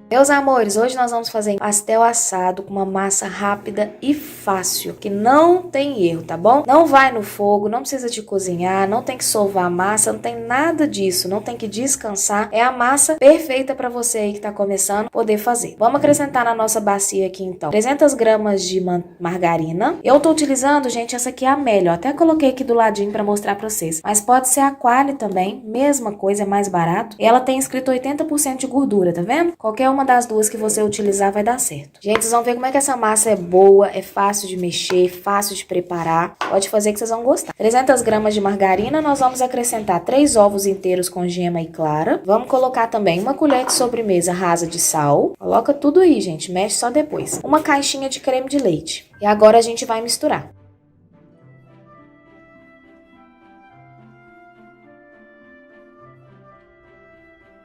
Meus amores, hoje nós vamos fazer pastel assado com uma massa rápida e fácil, que não tem erro, tá bom? Não vai no fogo, não precisa de cozinhar, não tem que sovar a massa, não tem nada disso, não tem que descansar. É a massa perfeita para você aí que tá começando poder fazer. Vamos acrescentar na nossa bacia aqui então 300 gramas de margarina. Eu tô utilizando, gente, essa aqui é a Amélia, até coloquei aqui do ladinho para mostrar para vocês. Mas pode ser a Qualy também, mesma coisa, é mais barato. E ela tem escrito 80% de gordura, tá vendo? Qualquer uma das duas que você utilizar vai dar certo. Gente, vocês vão ver como é que essa massa é boa, é fácil de mexer, fácil de preparar. Pode fazer que vocês vão gostar. 300 gramas de margarina, nós vamos acrescentar 3 ovos inteiros com gema e clara. Vamos colocar também uma colher de sobremesa rasa de sal. Coloca tudo aí, gente, mexe só depois. Uma caixinha de creme de leite. E agora a gente vai misturar.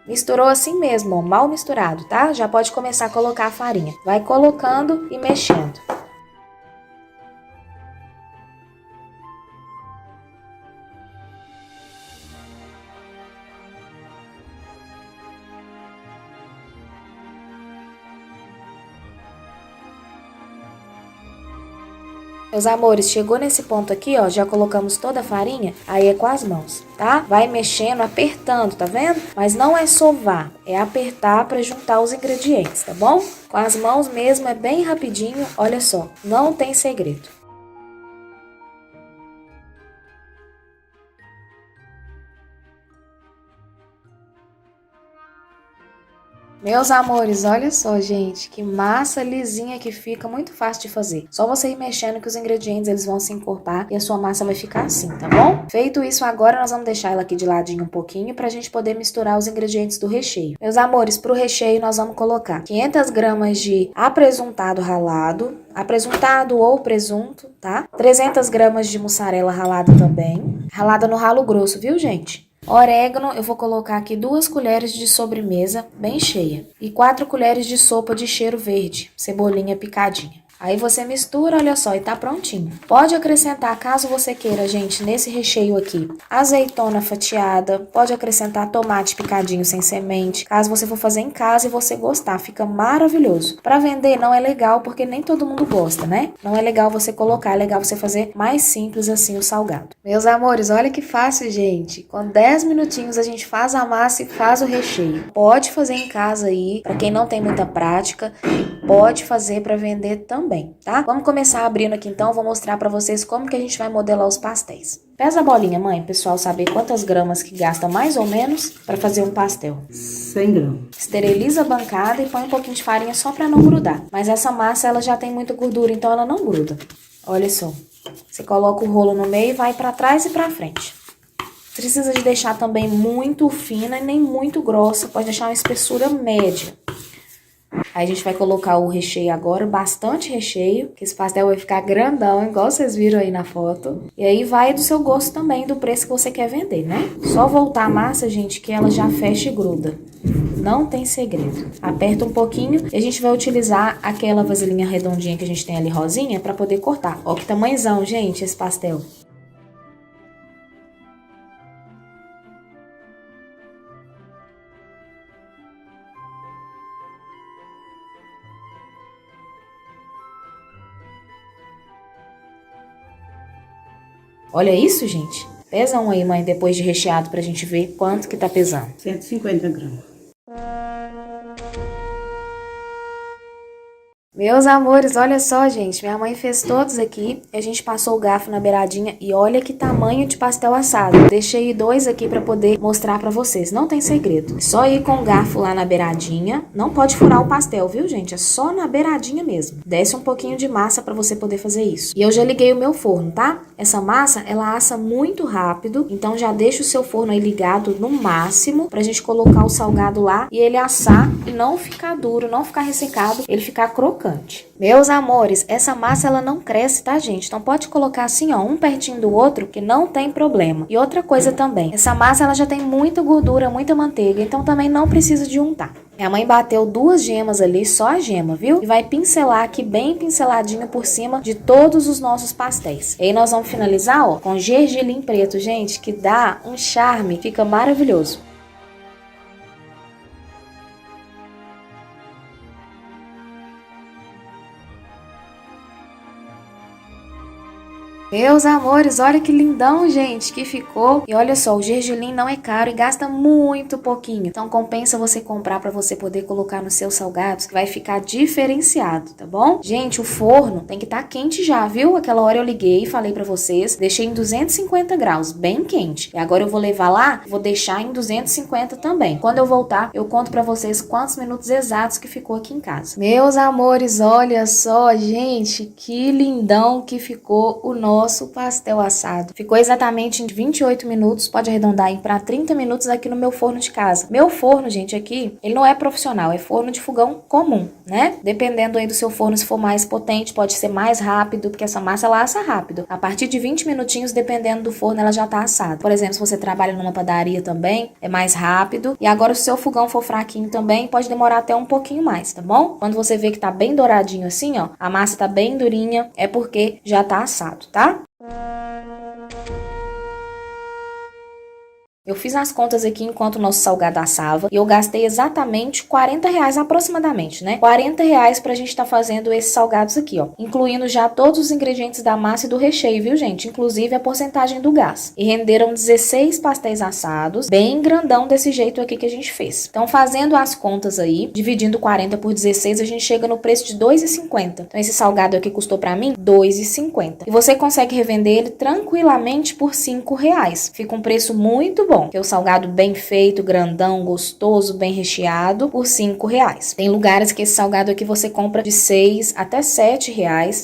Misturou assim mesmo, ó, mal misturado, tá? Já pode começar a colocar a farinha. Vai colocando e mexendo. Meus amores, chegou nesse ponto aqui, ó, já colocamos toda a farinha, aí é com as mãos, tá? Vai mexendo, apertando, tá vendo? Mas não é sovar, é apertar para juntar os ingredientes, tá bom? Com as mãos mesmo, é bem rapidinho, olha só, não tem segredo. Meus amores, olha só, gente, que massa lisinha que fica, muito fácil de fazer. Só você ir mexendo que os ingredientes eles vão se encorpar e a sua massa vai ficar assim, tá bom? Feito isso, agora nós vamos deixar ela aqui de ladinho um pouquinho pra gente poder misturar os ingredientes do recheio. Meus amores, pro recheio nós vamos colocar 500 gramas de apresuntado ralado, apresuntado ou presunto, tá? 300 gramas de mussarela ralada também, ralada no ralo grosso, viu, gente? Orégano, eu vou colocar aqui 2 colheres de sobremesa bem cheia e 4 colheres de sopa de cheiro verde, cebolinha picadinha. Aí você mistura, olha só, e tá prontinho. Pode acrescentar, caso você queira, gente, nesse recheio aqui, azeitona fatiada, pode acrescentar tomate picadinho sem semente, caso você for fazer em casa e você gostar, fica maravilhoso. Para vender não é legal porque nem todo mundo gosta, né? Não é legal você colocar, é legal você fazer mais simples assim o salgado. Meus amores, olha que fácil, gente. Com 10 minutinhos a gente faz a massa e faz o recheio. Pode fazer em casa aí, para quem não tem muita prática, pode fazer para vender também. Tá? Vamos começar abrindo aqui então, vou mostrar pra vocês como que a gente vai modelar os pastéis. Pesa a bolinha, mãe, pessoal saber quantas gramas que gasta mais ou menos pra fazer um pastel. 100 gramas. Esteriliza a bancada e põe um pouquinho de farinha só pra não grudar. Mas essa massa, ela já tem muita gordura, então ela não gruda. Olha só. Você coloca o rolo no meio e vai pra trás e pra frente. Precisa de deixar também muito fina e nem muito grossa, pode deixar uma espessura média. Aí a gente vai colocar o recheio agora, bastante recheio, que esse pastel vai ficar grandão, igual vocês viram aí na foto. E aí vai do seu gosto também, do preço que você quer vender, né? Só voltar a massa, gente, que ela já fecha e gruda. Não tem segredo. Aperta um pouquinho e a gente vai utilizar aquela vasilhinha redondinha que a gente tem ali, rosinha, pra poder cortar. Ó que tamanhozão, gente, esse pastel. Olha isso, gente. Pesa um aí, mãe, depois de recheado pra gente ver quanto que tá pesando. 150 gramas. Meus amores, olha só, gente, minha mãe fez todos aqui, a gente passou o garfo na beiradinha e olha que tamanho de pastel assado. Deixei 2 aqui pra poder mostrar pra vocês, não tem segredo. Só ir com o garfo lá na beiradinha, não pode furar o pastel, viu, gente? É só na beiradinha mesmo. Desce um pouquinho de massa pra você poder fazer isso. E eu já liguei o meu forno, tá? Essa massa, ela assa muito rápido, então já deixa o seu forno aí ligado no máximo pra gente colocar o salgado lá e ele assar e não ficar duro, não ficar ressecado, ele ficar crocante. Meus amores, essa massa ela não cresce, tá, gente? Então pode colocar assim, ó, um pertinho do outro, que não tem problema. E outra coisa também, essa massa ela já tem muita gordura, muita manteiga, então também não precisa de untar. Minha mãe bateu 2 gemas ali, só a gema, viu? E vai pincelar aqui bem pinceladinho por cima de todos os nossos pastéis. E aí nós vamos finalizar, ó, com gergelim preto, gente, que dá um charme, fica maravilhoso. Meus amores, olha que lindão, gente, que ficou. E olha só, o gergelim não é caro e gasta muito pouquinho. Então compensa você comprar para você poder colocar nos seus salgados, que vai ficar diferenciado, tá bom? Gente, o forno tem que estar quente já, viu? Aquela hora eu liguei e falei para vocês, deixei em 250 graus, bem quente. E agora eu vou levar lá, vou deixar em 250 também. Quando eu voltar, eu conto para vocês quantos minutos exatos que ficou aqui em casa. Meus amores, olha só, gente, que lindão que ficou o nosso pastel assado. Ficou exatamente em 28 minutos, pode arredondar aí para 30 minutos aqui no meu forno de casa. Meu forno, gente, aqui, ele não é profissional, é forno de fogão comum, né? Dependendo aí do seu forno, se for mais potente, pode ser mais rápido, porque essa massa ela assa rápido. A partir de 20 minutinhos, dependendo do forno, ela já tá assada. Por exemplo, se você trabalha numa padaria também, é mais rápido. E agora, se o seu fogão for fraquinho também, pode demorar até um pouquinho mais, tá bom? Quando você vê que tá bem douradinho assim, ó, a massa tá bem durinha, é porque já tá assado, tá? Eu fiz as contas aqui enquanto o nosso salgado assava e eu gastei exatamente R$ 40 aproximadamente, né? R$ 40 pra gente tá fazendo esses salgados aqui, ó. Incluindo já todos os ingredientes da massa e do recheio, viu, gente? Inclusive a porcentagem do gás. E renderam 16 pastéis assados, bem grandão desse jeito aqui que a gente fez. Então, fazendo as contas aí, dividindo 40 por 16, a gente chega no preço de R$ 2,50. Então, esse salgado aqui custou pra mim R$ 2,50. E você consegue revender ele tranquilamente por R$ 5. Fica um preço muito bom, que é o salgado bem feito, grandão, gostoso, bem recheado, por R$ 5. Tem lugares que esse salgado aqui você compra de 6 até R$ 7,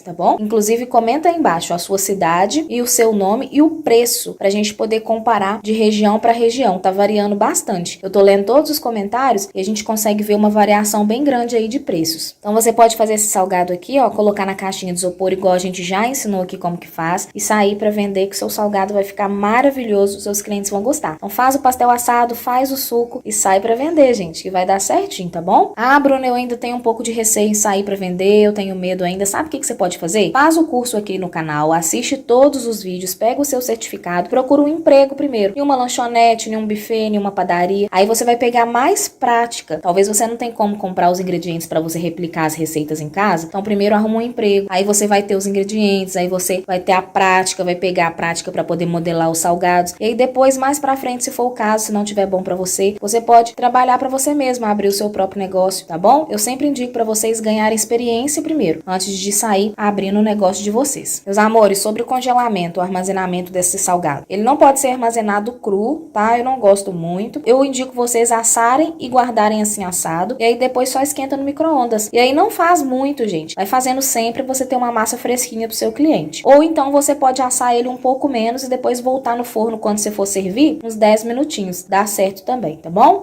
tá bom? Inclusive, comenta aí embaixo a sua cidade e o seu nome e o preço, pra gente poder comparar de região para região. Tá variando bastante. Eu tô lendo todos os comentários e a gente consegue ver uma variação bem grande aí de preços. Então, você pode fazer esse salgado aqui, ó, colocar na caixinha de isopor, igual a gente já ensinou aqui como que faz, e sair pra vender, que o seu salgado vai ficar maravilhoso, os seus clientes vão gostar. Então faz o pastel assado, faz o suco e sai pra vender, gente, que vai dar certinho, tá bom? Ah, Bruna, eu ainda tenho um pouco de receio em sair pra vender, eu tenho medo ainda. Sabe o que você pode fazer? Faz o curso aqui no canal, assiste todos os vídeos, pega o seu certificado, procura um emprego primeiro, em uma lanchonete, em um buffet, em uma padaria. Aí você vai pegar mais prática. Talvez você não tenha como comprar os ingredientes pra você replicar as receitas em casa. Então primeiro arruma um emprego, aí você vai ter os ingredientes, aí você vai ter a prática, vai pegar a prática pra poder modelar os salgados. E aí depois, mais pra frente, se for o caso, se não tiver bom pra você, você pode trabalhar pra você mesmo, abrir o seu próprio negócio, tá bom? Eu sempre indico pra vocês ganharem experiência primeiro, antes de sair abrindo o negócio de vocês. Meus amores, sobre o congelamento, o armazenamento desse salgado, ele não pode ser armazenado cru, tá? Eu não gosto muito. Eu indico vocês assarem e guardarem assim assado, e aí depois só esquenta no micro-ondas. E aí não faz muito, gente. Vai fazendo sempre pra você ter uma massa fresquinha pro seu cliente. Ou então você pode assar ele um pouco menos e depois voltar no forno quando você for servir, uns 10 minutinhos. Dá certo também, tá bom?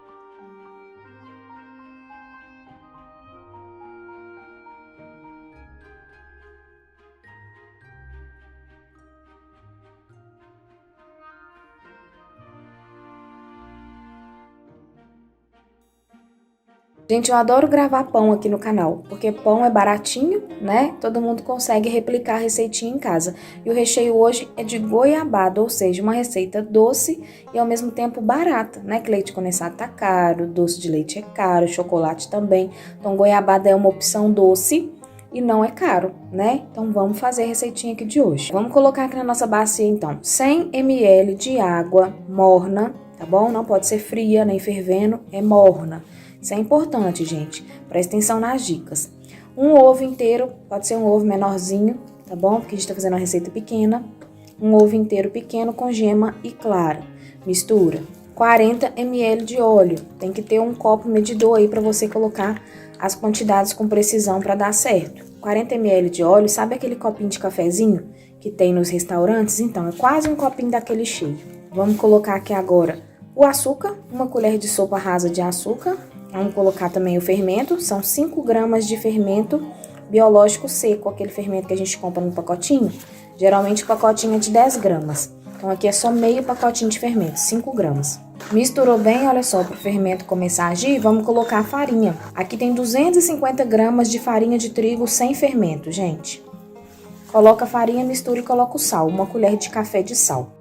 Gente, eu adoro gravar pão aqui no canal, porque pão é baratinho, né? Todo mundo consegue replicar a receitinha em casa. E o recheio hoje é de goiabada, ou seja, uma receita doce e ao mesmo tempo barata, né? Que leite condensado tá caro, doce de leite é caro, chocolate também. Então, goiabada é uma opção doce e não é caro, né? Então, vamos fazer a receitinha aqui de hoje. Vamos colocar aqui na nossa bacia, então, 100 ml de água morna, tá bom? Não pode ser fria, nem fervendo, é morna. Isso é importante, gente. Presta atenção nas dicas. Um ovo inteiro, pode ser um ovo menorzinho, tá bom? Porque a gente tá fazendo uma receita pequena. Um ovo inteiro pequeno com gema e clara. Mistura. 40 ml de óleo. Tem que ter um copo medidor aí para você colocar as quantidades com precisão para dar certo. 40 ml de óleo, sabe aquele copinho de cafezinho que tem nos restaurantes? Então, é quase um copinho daquele cheio. Vamos colocar aqui agora o açúcar, uma colher de sopa rasa de açúcar. Vamos colocar também o fermento, são 5 gramas de fermento biológico seco, aquele fermento que a gente compra no pacotinho. Geralmente o pacotinho é de 10 gramas. Então aqui é só meio pacotinho de fermento, 5 gramas. Misturou bem, olha só, para o fermento começar a agir, vamos colocar a farinha. Aqui tem 250 gramas de farinha de trigo sem fermento, gente. Coloca a farinha, mistura e coloca o sal, uma colher de café de sal.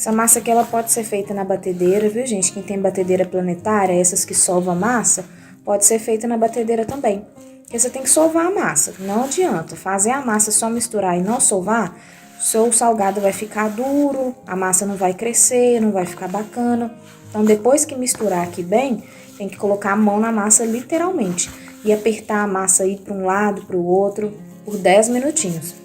Essa massa aqui ela pode ser feita na batedeira, viu, gente? Quem tem batedeira planetária, essas que sovam a massa, pode ser feita na batedeira também. Porque você tem que sovar a massa. Não adianta fazer a massa só misturar e não sovar, o seu salgado vai ficar duro, a massa não vai crescer, não vai ficar bacana. Então, depois que misturar aqui bem, tem que colocar a mão na massa literalmente e apertar a massa aí para um lado, para o outro, por 10 minutinhos.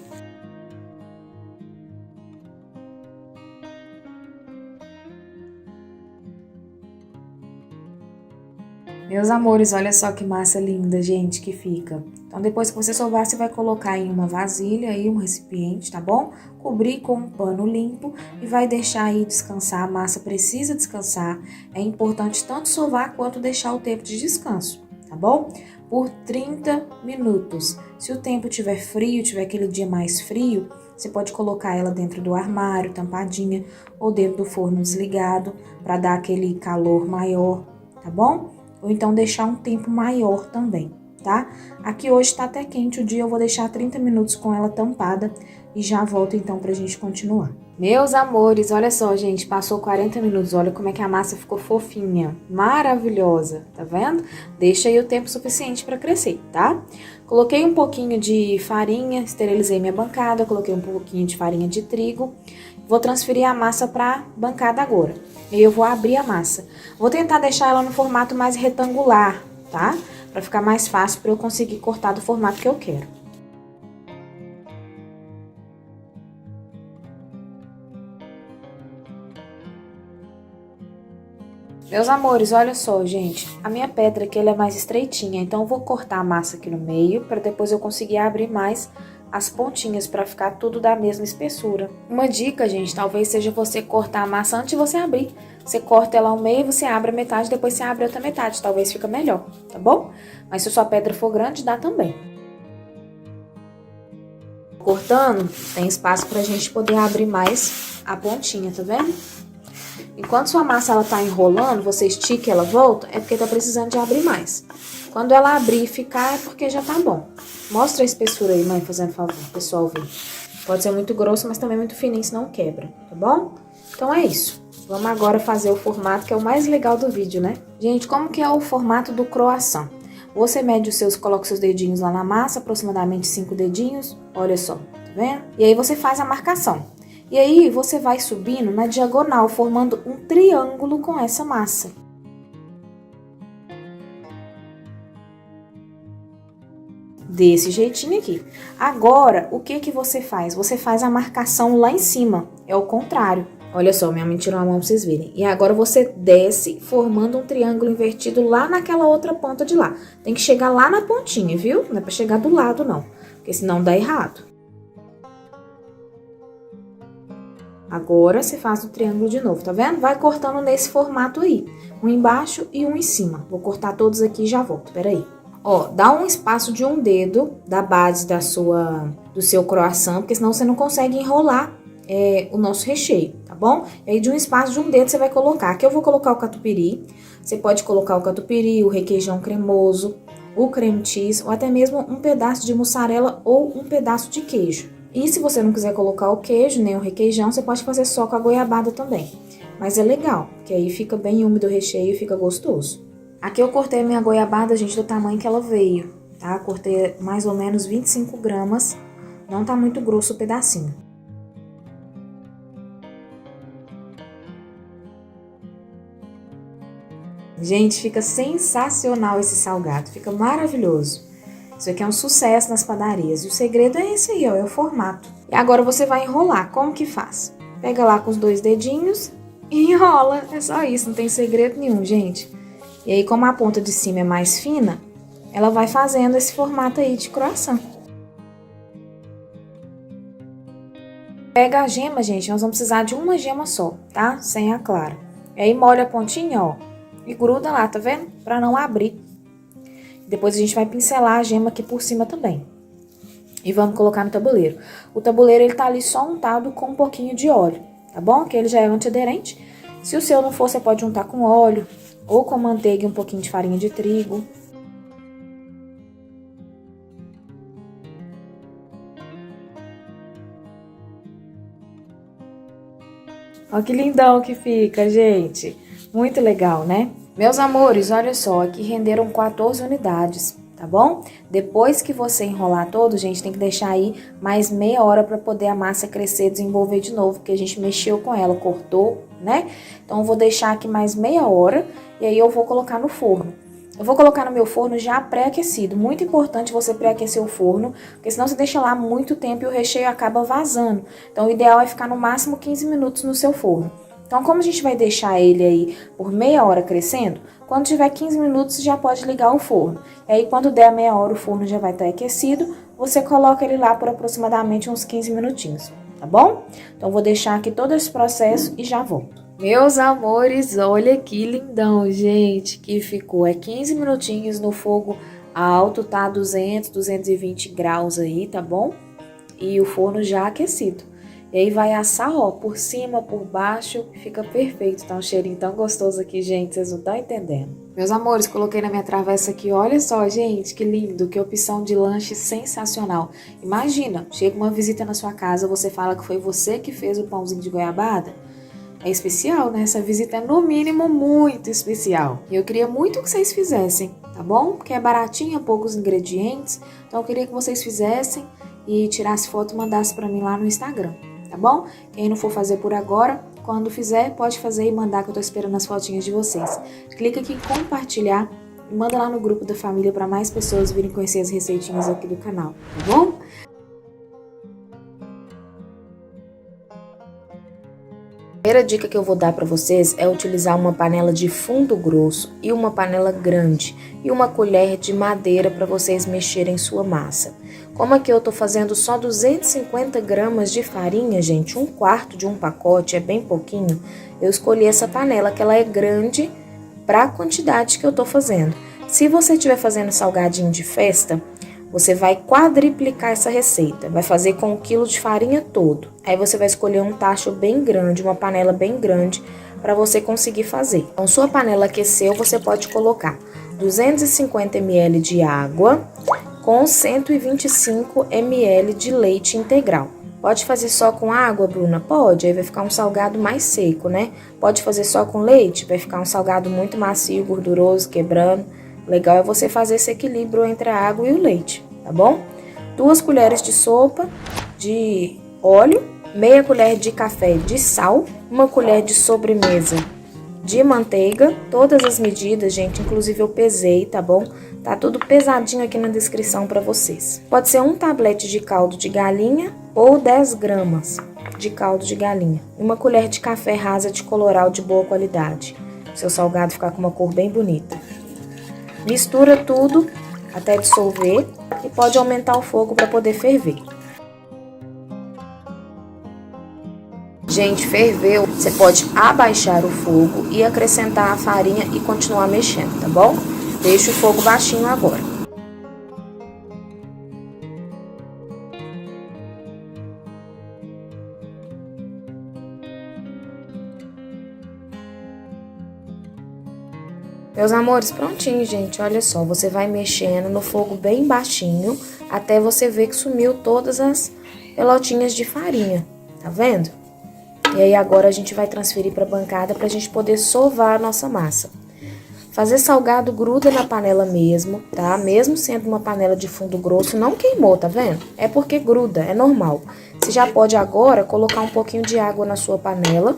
Meus amores, olha só que massa linda, gente, que fica. Então, depois que você sovar, você vai colocar em uma vasilha aí, um recipiente, tá bom? Cobrir com um pano limpo e vai deixar aí descansar. A massa precisa descansar. É importante tanto sovar quanto deixar o tempo de descanso, tá bom? Por 30 minutos. Se o tempo tiver frio, tiver aquele dia mais frio, você pode colocar ela dentro do armário, tampadinha, ou dentro do forno desligado, para dar aquele calor maior, tá bom? Ou então deixar um tempo maior também, tá? Aqui hoje tá até quente o dia, eu vou deixar 30 minutos com ela tampada e já volto então pra gente continuar. Meus amores, olha só, gente, passou 40 minutos, olha como é que a massa ficou fofinha, maravilhosa, tá vendo? Deixa aí o tempo suficiente pra crescer, tá? Coloquei um pouquinho de farinha, esterilizei minha bancada, coloquei um pouquinho de farinha de trigo. Vou transferir a massa pra bancada agora. E eu vou abrir a massa. Vou tentar deixar ela no formato mais retangular, tá? Pra ficar mais fácil pra eu conseguir cortar do formato que eu quero. Meus amores, olha só, gente. A minha pedra aqui ela é mais estreitinha, então eu vou cortar a massa aqui no meio para depois eu conseguir abrir mais as pontinhas para ficar tudo da mesma espessura. Uma dica, gente, talvez seja você cortar a massa antes de você abrir. Você corta ela ao meio, você abre a metade, depois você abre a outra metade. Talvez fica melhor, tá bom? Mas se a sua pedra for grande, dá também. Cortando, tem espaço pra gente poder abrir mais a pontinha, tá vendo? Enquanto sua massa ela tá enrolando, você estica e ela volta, é porque tá precisando de abrir mais. Quando ela abrir e ficar, é porque já tá bom. Mostra a espessura aí, mãe, fazendo favor, o pessoal ver. Pode ser muito grosso, mas também muito fininho, senão quebra, tá bom? Então é isso. Vamos agora fazer o formato, que é o mais legal do vídeo, né? Gente, como que é o formato do croissant? Você mede os seus, coloca os seus dedinhos lá na massa, aproximadamente 5 dedinhos, olha só, tá vendo? E aí você faz a marcação. E aí, você vai subindo na diagonal, formando um triângulo com essa massa. Desse jeitinho aqui. Agora, o que que você faz? Você faz a marcação lá em cima. É o contrário. Olha só, minha mãe tirou a mão pra vocês verem. E agora você desce, formando um triângulo invertido lá naquela outra ponta de lá. Tem que chegar lá na pontinha, viu? Não é pra chegar do lado, não. Porque senão dá errado. Agora, você faz o triângulo de novo, tá vendo? Vai cortando nesse formato aí. Um embaixo e um em cima. Vou cortar todos aqui e já volto, peraí. Ó, dá um espaço de um dedo da base do seu croissant, porque senão você não consegue enrolar o nosso recheio, tá bom? E aí, de um espaço de um dedo, você vai colocar. Aqui eu vou colocar o catupiry. Você pode colocar o catupiry, o requeijão cremoso, o creme cheese, ou até mesmo um pedaço de mussarela ou um pedaço de queijo. E se você não quiser colocar o queijo, nem o requeijão, você pode fazer só com a goiabada também. Mas é legal, porque aí fica bem úmido o recheio e fica gostoso. Aqui eu cortei a minha goiabada, gente, do tamanho que ela veio, tá? Cortei mais ou menos 25 gramas, não tá muito grosso o pedacinho. Gente, fica sensacional esse salgado, fica maravilhoso. Isso aqui é um sucesso nas padarias. E o segredo é esse aí, ó, é o formato. E agora você vai enrolar. Como que faz? Pega lá com os 2 dedinhos e enrola. É só isso, não tem segredo nenhum, gente. E aí, como a ponta de cima é mais fina, ela vai fazendo esse formato aí de croissant. Pega a gema, gente, nós vamos precisar de uma gema só, tá? Sem a clara. E aí, molha a pontinha, ó, e gruda lá, tá vendo? Pra não abrir. Depois a gente vai pincelar a gema aqui por cima também. E vamos colocar no tabuleiro. O tabuleiro, ele tá ali só untado com um pouquinho de óleo, tá bom? Que ele já é antiaderente. Se o seu não for, você pode untar com óleo ou com manteiga e um pouquinho de farinha de trigo. Olha que lindão que fica, gente. Muito legal, né? Meus amores, olha só, aqui renderam 14 unidades. tá bom? Depois que você enrolar todo, gente, tem que deixar aí mais meia hora para poder a massa crescer, desenvolver de novo, porque a gente mexeu com ela, cortou, né? Então eu vou deixar aqui mais meia hora e aí eu vou colocar no forno. Eu vou colocar no meu forno já pré-aquecido. Muito importante você pré-aquecer o forno, porque senão você deixa lá muito tempo e o recheio acaba vazando. Então o ideal é ficar no máximo 15 minutos no seu forno. Então como a gente vai deixar ele aí por meia hora crescendo, quando tiver 15 minutos já pode ligar o forno. E aí quando der a meia hora o forno já vai estar aquecido, você coloca ele lá por aproximadamente uns 15 minutinhos, tá bom? Então eu vou deixar aqui todo esse processo e já volto. Meus amores, olha que lindão, gente, que ficou. É 15 minutinhos no fogo alto, tá? 200, 220 graus aí, tá bom? E o forno já aquecido. E aí vai assar, ó, por cima, por baixo, fica perfeito. Tá um cheirinho tão gostoso aqui, gente, vocês não estão entendendo. Meus amores, coloquei na minha travessa aqui, olha só, gente, que lindo, que opção de lanche sensacional. Imagina, chega uma visita na sua casa, você fala que foi você que fez o pãozinho de goiabada. É especial, né? Essa visita é, no mínimo, muito especial. E eu queria muito que vocês fizessem, tá bom? Porque é baratinho, poucos ingredientes. Então eu queria que vocês fizessem e tirasse foto e mandasse pra mim lá no Instagram, tá bom? Quem não for fazer por agora, quando fizer, pode fazer e mandar, que eu tô esperando as fotinhas de vocês. Clica aqui em compartilhar e manda lá no grupo da família para mais pessoas virem conhecer as receitinhas aqui do canal, tá bom? A primeira dica que eu vou dar para vocês é utilizar uma panela de fundo grosso e uma panela grande e uma colher de madeira para vocês mexerem sua massa. Como aqui eu tô fazendo só 250 gramas de farinha, gente, 1/4 de um pacote, é bem pouquinho, eu escolhi essa panela que ela é grande para a quantidade que eu tô fazendo. Se você estiver fazendo salgadinho de festa, você vai quadriplicar essa receita, vai fazer com 1 quilo de farinha todo. Aí você vai escolher um tacho bem grande, uma panela bem grande, para você conseguir fazer. Então, sua panela aqueceu, você pode colocar 250 ml de água com 125 ml de leite integral. Pode fazer só com água, Bruna? Pode, aí vai ficar um salgado mais seco, né? Pode fazer só com leite, vai ficar um salgado muito macio, gorduroso, quebrando. O legal é você fazer esse equilíbrio entre a água e o leite, tá bom? 2 colheres de sopa de óleo, meia colher de café de sal, 1 colher de sobremesa de manteiga, todas as medidas, gente, inclusive eu pesei, tá bom? Tá tudo pesadinho aqui na descrição pra vocês. Pode ser um tablete de caldo de galinha ou 10 gramas de caldo de galinha. 1 colher de café rasa de coloral de boa qualidade. Seu salgado ficar com uma cor bem bonita. Mistura tudo até dissolver e pode aumentar o fogo para poder ferver. Gente, ferveu, você pode abaixar o fogo e acrescentar a farinha e continuar mexendo, tá bom? Deixa o fogo baixinho agora. Meus amores, prontinho, gente, olha só, você vai mexendo no fogo bem baixinho até você ver que sumiu todas as pelotinhas de farinha, tá vendo? E aí agora a gente vai transferir para a bancada para a gente poder sovar a nossa massa. Fazer salgado gruda na panela mesmo, tá? Mesmo sendo uma panela de fundo grosso, não queimou, tá vendo? É porque gruda, é normal. Você já pode agora colocar um pouquinho de água na sua panela,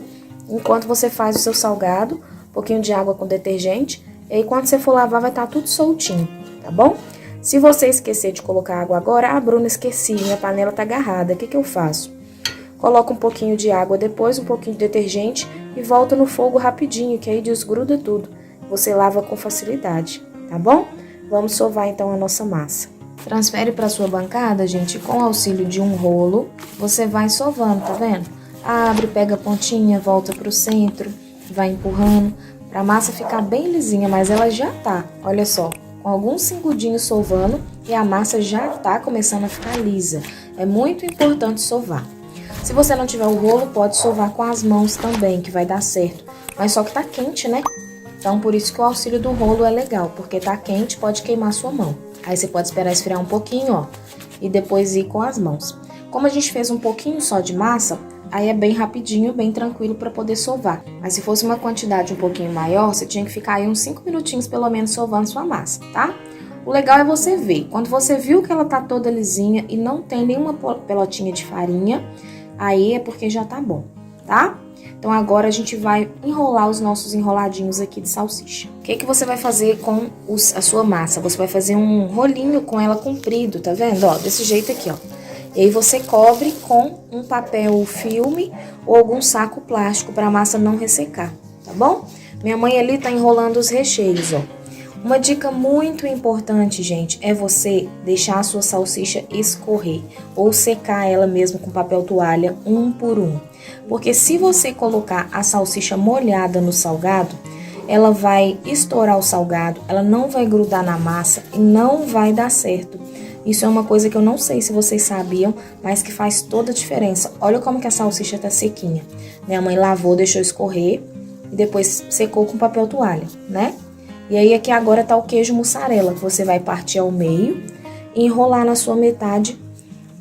enquanto você faz o seu salgado, um pouquinho de água com detergente. E aí, quando você for lavar, vai estar tudo soltinho, tá bom? Se você esquecer de colocar água agora, Bruna, esqueci, minha panela tá agarrada, o que eu faço? Coloca um pouquinho de água depois, um pouquinho de detergente e volta no fogo rapidinho, que aí desgruda tudo. Você lava com facilidade, tá bom? Vamos sovar então a nossa massa. Transfere para sua bancada, gente, com o auxílio de um rolo, você vai sovando, tá vendo? Abre, pega a pontinha, volta pro centro, vai empurrando. Pra massa ficar bem lisinha, mas ela já tá, olha só, com alguns segundinhos sovando e a massa já tá começando a ficar lisa. É muito importante sovar. Se você não tiver o rolo, pode sovar com as mãos também, que vai dar certo. Mas só que tá quente, né? Então, por isso que o auxílio do rolo é legal, porque tá quente, pode queimar sua mão. Aí você pode esperar esfriar um pouquinho, ó, e depois ir com as mãos. Como a gente fez um pouquinho só de massa, aí é bem rapidinho, bem tranquilo para poder sovar. Mas se fosse uma quantidade um pouquinho maior, você tinha que ficar aí uns 5 minutinhos pelo menos sovando sua massa, tá? O legal é você ver. Quando você viu que ela tá toda lisinha e não tem nenhuma pelotinha de farinha, aí é porque já tá bom, tá? Então agora a gente vai enrolar os nossos enroladinhos aqui de salsicha. O que você vai fazer com a sua massa? Você vai fazer um rolinho com ela comprido, tá vendo? Ó, desse jeito aqui, ó. E aí você cobre com um papel filme ou algum saco plástico para a massa não ressecar, tá bom? Minha mãe ali tá enrolando os recheios, ó. Uma dica muito importante, gente, é você deixar a sua salsicha escorrer ou secar ela mesmo com papel toalha, um por um. Porque se você colocar a salsicha molhada no salgado, ela vai estourar o salgado, ela não vai grudar na massa e não vai dar certo. Isso é uma coisa que eu não sei se vocês sabiam, mas que faz toda a diferença. Olha como que a salsicha tá sequinha. Minha mãe lavou, deixou escorrer e depois secou com papel toalha, né? E aí aqui agora tá o queijo mussarela, que você vai partir ao meio e enrolar na sua metade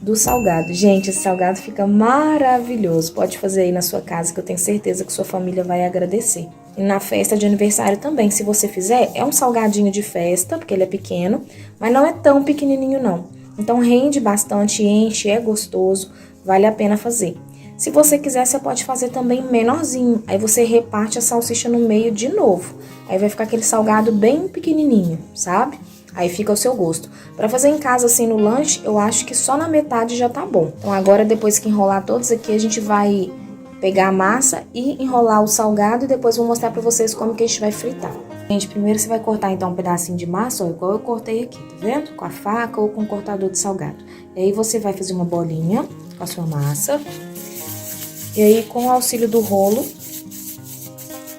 do salgado. Gente, esse salgado fica maravilhoso. Pode fazer aí na sua casa, que eu tenho certeza que sua família vai agradecer. E na festa de aniversário também, se você fizer, é um salgadinho de festa, porque ele é pequeno, mas não é tão pequenininho não. Então rende bastante, enche, é gostoso, vale a pena fazer. Se você quiser, você pode fazer também menorzinho. Aí você reparte a salsicha no meio de novo. Aí vai ficar aquele salgado bem pequenininho, sabe? Aí fica ao seu gosto. Pra fazer em casa, assim, no lanche, eu acho que só na metade já tá bom. Então agora, depois que enrolar todos aqui, a gente vai pegar a massa e enrolar o salgado. E depois vou mostrar pra vocês como que a gente vai fritar. Gente, primeiro você vai cortar, então, um pedacinho de massa, ó, igual eu cortei aqui, tá vendo? Com a faca ou com o cortador de salgado. E aí você vai fazer uma bolinha com a sua massa. E aí, com o auxílio do rolo,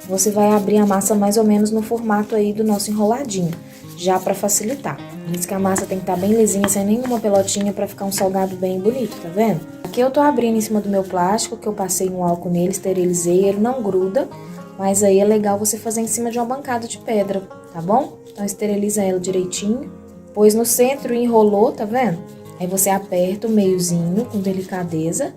você vai abrir a massa mais ou menos no formato aí do nosso enroladinho, já pra facilitar. Diz que a massa tem que estar bem lisinha, sem nenhuma pelotinha, pra ficar um salgado bem bonito, tá vendo? Aqui eu tô abrindo em cima do meu plástico, que eu passei um álcool nele, esterilizei, ele não gruda, mas aí é legal você fazer em cima de uma bancada de pedra, tá bom? Então esteriliza ela direitinho, pôs no centro e enrolou, tá vendo? Aí você aperta o meiozinho com delicadeza,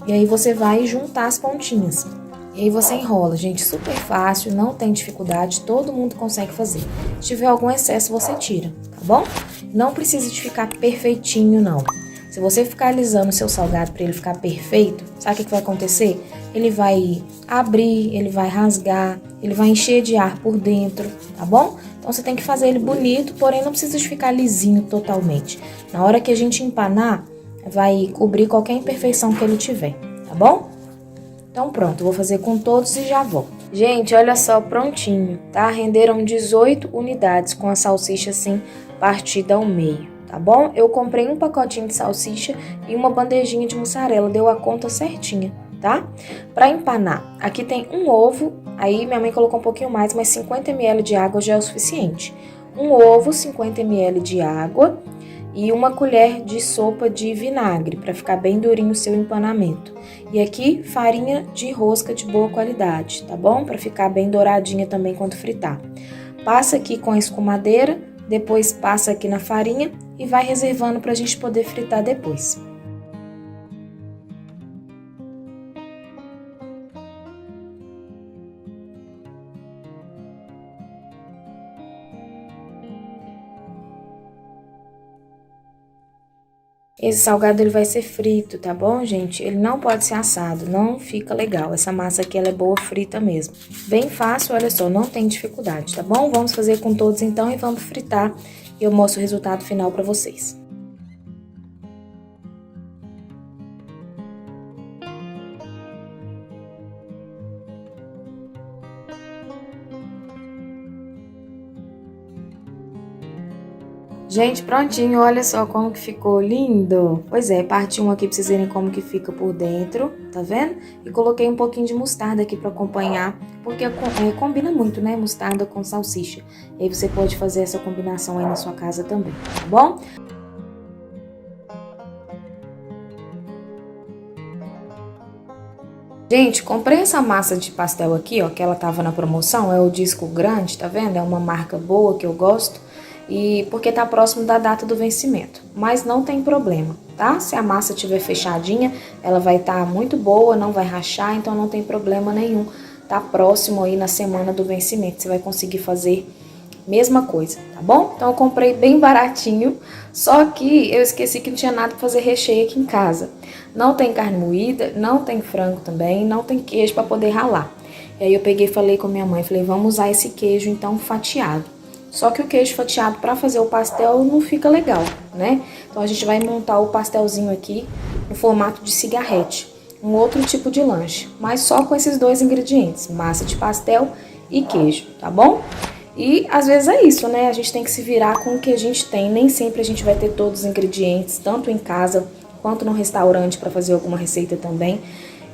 e aí você vai juntar as pontinhas. E aí você enrola, gente, super fácil, não tem dificuldade, todo mundo consegue fazer. Se tiver algum excesso, você tira, tá bom? Não precisa de ficar perfeitinho, não. Se você ficar alisando o seu salgado para ele ficar perfeito, sabe o que vai acontecer? Ele vai abrir, ele vai rasgar, ele vai encher de ar por dentro, tá bom? Então você tem que fazer ele bonito, porém não precisa de ficar lisinho totalmente. Na hora que a gente empanar, vai cobrir qualquer imperfeição que ele tiver, tá bom? Então pronto, vou fazer com todos e já volto. Gente, olha só, prontinho, tá? Renderam 18 unidades com a salsicha assim, partida ao meio, tá bom? Eu comprei um pacotinho de salsicha e uma bandejinha de mussarela, deu a conta certinha, tá? Pra empanar, aqui tem um ovo, aí minha mãe colocou um pouquinho mais, mas 50 ml de água já é o suficiente. Um ovo, 50 ml de água e uma colher de sopa de vinagre, para ficar bem durinho o seu empanamento. E aqui, farinha de rosca de boa qualidade, tá bom? Para ficar bem douradinha também quando fritar. Passa aqui com a escumadeira, depois passa aqui na farinha e vai reservando para a gente poder fritar depois. Esse salgado ele vai ser frito, tá bom, gente? Ele não pode ser assado, não fica legal. Essa massa aqui ela é boa frita mesmo. Bem fácil, olha só, não tem dificuldade, tá bom? Vamos fazer com todos então e vamos fritar. E eu mostro o resultado final pra vocês. Gente, prontinho, olha só como que ficou lindo. Pois é, parte 1 aqui pra vocês verem como que fica por dentro, tá vendo? E coloquei um pouquinho de mostarda aqui pra acompanhar, porque combina muito, né, mostarda com salsicha. E aí você pode fazer essa combinação aí na sua casa também, tá bom? Gente, comprei essa massa de pastel aqui, ó, que ela tava na promoção, é o disco grande, tá vendo? É uma marca boa que eu gosto. E porque tá próximo da data do vencimento, mas não tem problema, tá? Se a massa estiver fechadinha, ela vai estar muito boa, não vai rachar, então não tem problema nenhum. Tá próximo aí na semana do vencimento, você vai conseguir fazer mesma coisa, tá bom? Então eu comprei bem baratinho, só que eu esqueci que não tinha nada para fazer recheio aqui em casa. Não tem carne moída, não tem frango também, não tem queijo para poder ralar. E aí eu peguei e falei com minha mãe, falei, vamos usar esse queijo então fatiado. Só que o queijo fatiado para fazer o pastel não fica legal, né? Então a gente vai montar o pastelzinho aqui no formato de cigarrete, um outro tipo de lanche, mas só com esses dois ingredientes, massa de pastel e queijo, tá bom? E às vezes é isso, né? A gente tem que se virar com o que a gente tem, nem sempre a gente vai ter todos os ingredientes, tanto em casa quanto no restaurante para fazer alguma receita também.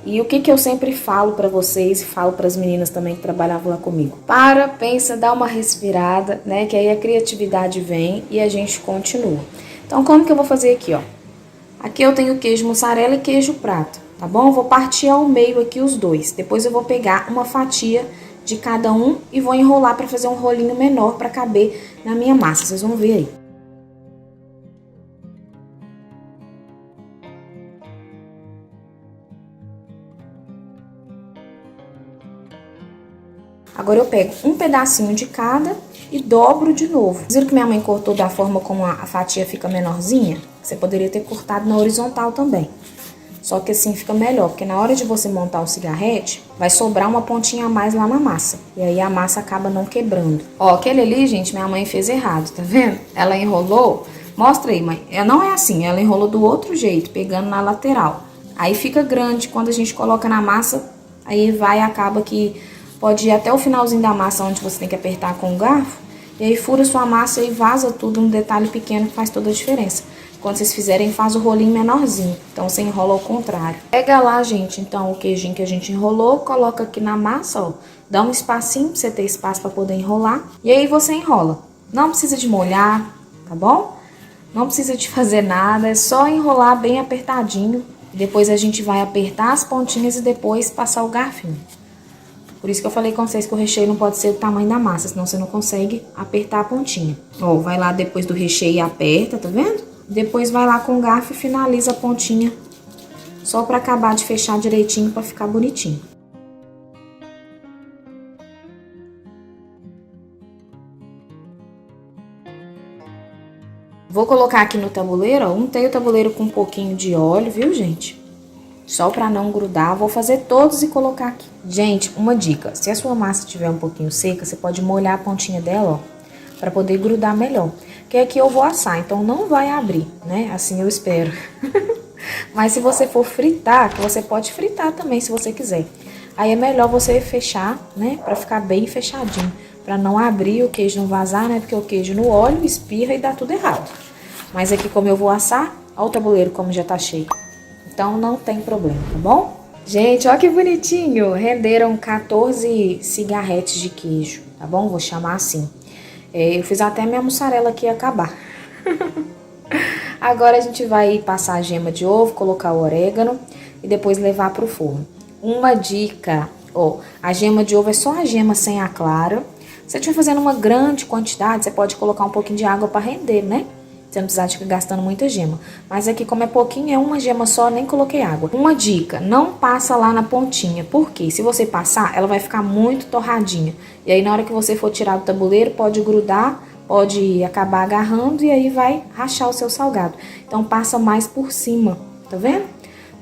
E o que eu sempre falo para vocês e falo para as meninas também que trabalhavam lá comigo? Para, pensa, dá uma respirada, né? Que aí a criatividade vem e a gente continua. Então, como que eu vou fazer aqui, ó? Aqui eu tenho queijo mussarela e queijo prato, tá bom? Eu vou partir ao meio aqui os dois. Depois eu vou pegar uma fatia de cada um e vou enrolar para fazer um rolinho menor para caber na minha massa. Vocês vão ver aí. Agora eu pego um pedacinho de cada e dobro de novo. Vocês viram que minha mãe cortou da forma como a fatia fica menorzinha? Você poderia ter cortado na horizontal também. Só que assim fica melhor, porque na hora de você montar o cigarrete, vai sobrar uma pontinha a mais lá na massa. E aí a massa acaba não quebrando. Ó, aquele ali, gente, minha mãe fez errado, tá vendo? Ela enrolou, mostra aí, mãe. Não é assim, ela enrolou do outro jeito, pegando na lateral. Aí fica grande, quando a gente coloca na massa, aí vai e acaba que pode ir até o finalzinho da massa, onde você tem que apertar com o garfo. E aí fura sua massa e vaza tudo, um detalhe pequeno que faz toda a diferença. Quando vocês fizerem, faz o rolinho menorzinho. Então, você enrola ao contrário. Pega lá, gente, então, o queijinho que a gente enrolou, coloca aqui na massa, ó. Dá um espacinho pra você ter espaço pra poder enrolar. E aí, você enrola. Não precisa de molhar, tá bom? Não precisa de fazer nada, é só enrolar bem apertadinho. Depois a gente vai apertar as pontinhas e depois passar o garfinho. Por isso que eu falei com vocês que o recheio não pode ser do tamanho da massa, senão você não consegue apertar a pontinha. Ó, vai lá depois do recheio e aperta, tá vendo? Depois vai lá com o garfo e finaliza a pontinha, só pra acabar de fechar direitinho pra ficar bonitinho. Vou colocar aqui no tabuleiro, ó, untei o tabuleiro com um pouquinho de óleo, viu, gente? Só pra não grudar, vou fazer todos e colocar aqui. Gente, uma dica, se a sua massa estiver um pouquinho seca, você pode molhar a pontinha dela, ó, pra poder grudar melhor. Porque aqui eu vou assar, então não vai abrir, né? Assim eu espero. Mas se você for fritar, que você pode fritar também, se você quiser. Aí é melhor você fechar, né? Pra ficar bem fechadinho. Pra não abrir, o queijo não vazar, né? Porque o queijo no óleo espirra e dá tudo errado. Mas aqui como eu vou assar, ó o tabuleiro como já tá cheio. Então não tem problema, tá bom? Gente, ó que bonitinho! Renderam 14 cigarretes de queijo, tá bom? Vou chamar assim. Eu fiz até minha mussarela aqui acabar. Agora a gente vai passar a gema de ovo, colocar o orégano e depois levar pro forno. Uma dica, ó, a gema de ovo é só a gema sem a clara. Se você estiver fazendo uma grande quantidade, você pode colocar um pouquinho de água para render, né? Você não precisa ficar gastando muita gema. Mas aqui, como é pouquinho, é uma gema só, nem coloquei água. Uma dica, não passa lá na pontinha. Por quê? Se você passar, ela vai ficar muito torradinha. E aí, na hora que você for tirar do tabuleiro, pode grudar, pode acabar agarrando e aí vai rachar o seu salgado. Então, passa mais por cima, tá vendo?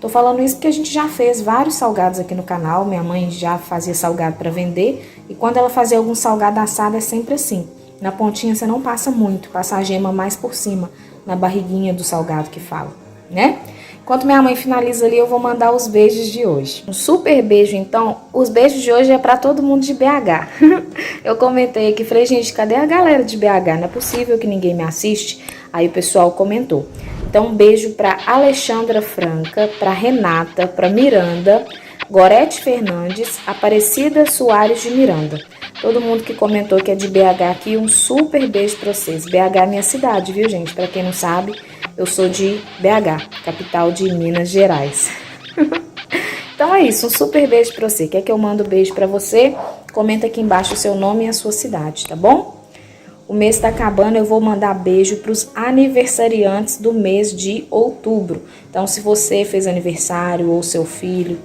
Tô falando isso porque a gente já fez vários salgados aqui no canal. Minha mãe já fazia salgado para vender. E quando ela fazia algum salgado assado, é sempre assim. Na pontinha você não passa muito, passa a gema mais por cima, na barriguinha do salgado que fala, né? Enquanto minha mãe finaliza ali, eu vou mandar os beijos de hoje. Um super beijo, então. Os beijos de hoje é pra todo mundo de BH. Eu comentei aqui, falei, gente, cadê a galera de BH? Não é possível que ninguém me assiste. Aí o pessoal comentou. Então, um beijo pra Alexandra Franca, pra Renata, pra Miranda, Gorete Fernandes, Aparecida Soares de Miranda. Todo mundo que comentou que é de BH aqui, um super beijo pra vocês. BH é minha cidade, viu, gente? Pra quem não sabe, eu sou de BH, capital de Minas Gerais. Então é isso, um super beijo pra você. Quer que eu mando beijo pra você? Comenta aqui embaixo o seu nome e a sua cidade, tá bom? O mês tá acabando, eu vou mandar beijo pros aniversariantes do mês de outubro. Então, se você fez aniversário, ou seu filho,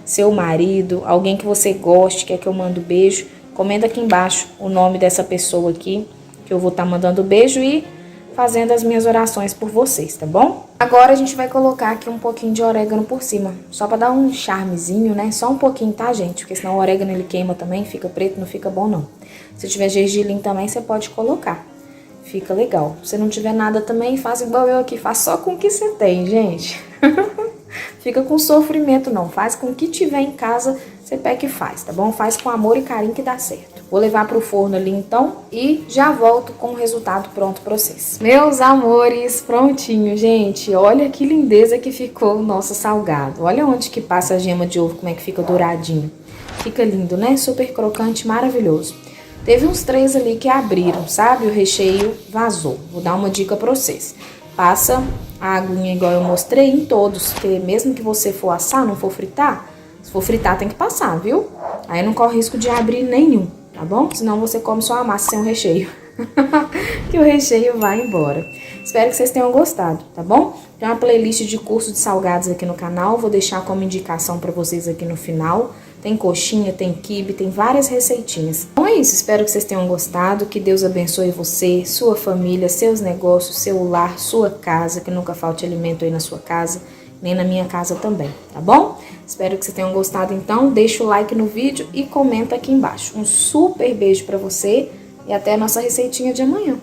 seu marido, alguém que você goste, quer que eu mando beijo, comenta aqui embaixo o nome dessa pessoa aqui que eu vou estar mandando beijo e fazendo as minhas orações por vocês, tá bom? Agora a gente vai colocar aqui um pouquinho de orégano por cima, só pra dar um charmezinho, né? Só um pouquinho, tá, gente? Porque senão o orégano ele queima também, fica preto, não fica bom não. Se tiver gergelim também, você pode colocar. Fica legal. Se não tiver nada também, faz igual eu aqui, faz só com o que você tem, gente. Fica com sofrimento não, faz com o que tiver em casa, você pega e faz, tá bom? Faz com amor e carinho que dá certo. Vou levar pro forno ali então e já volto com o resultado pronto pra vocês. Meus amores, prontinho, gente. Olha que lindeza que ficou o nosso salgado. Olha onde que passa a gema de ovo, como é que fica douradinho. Fica lindo, né? Super crocante, maravilhoso. Teve uns 3 ali que abriram, sabe? O recheio vazou. Vou dar uma dica pra vocês. Passa a aguinha igual eu mostrei em todos, porque mesmo que você for assar, não for fritar, se for fritar tem que passar, viu? Aí não corre risco de abrir nenhum, tá bom? Senão você come só a massa sem o recheio. Que o recheio vai embora. Espero que vocês tenham gostado, tá bom? Tem uma playlist de curso de salgados aqui no canal, vou deixar como indicação pra vocês aqui no final. Tem coxinha, tem quibe, tem várias receitinhas. Então é isso, espero que vocês tenham gostado, que Deus abençoe você, sua família, seus negócios, seu lar, sua casa, que nunca falte alimento aí na sua casa, nem na minha casa também, tá bom? Espero que vocês tenham gostado então, deixa o like no vídeo e comenta aqui embaixo. Um super beijo pra você e até a nossa receitinha de amanhã.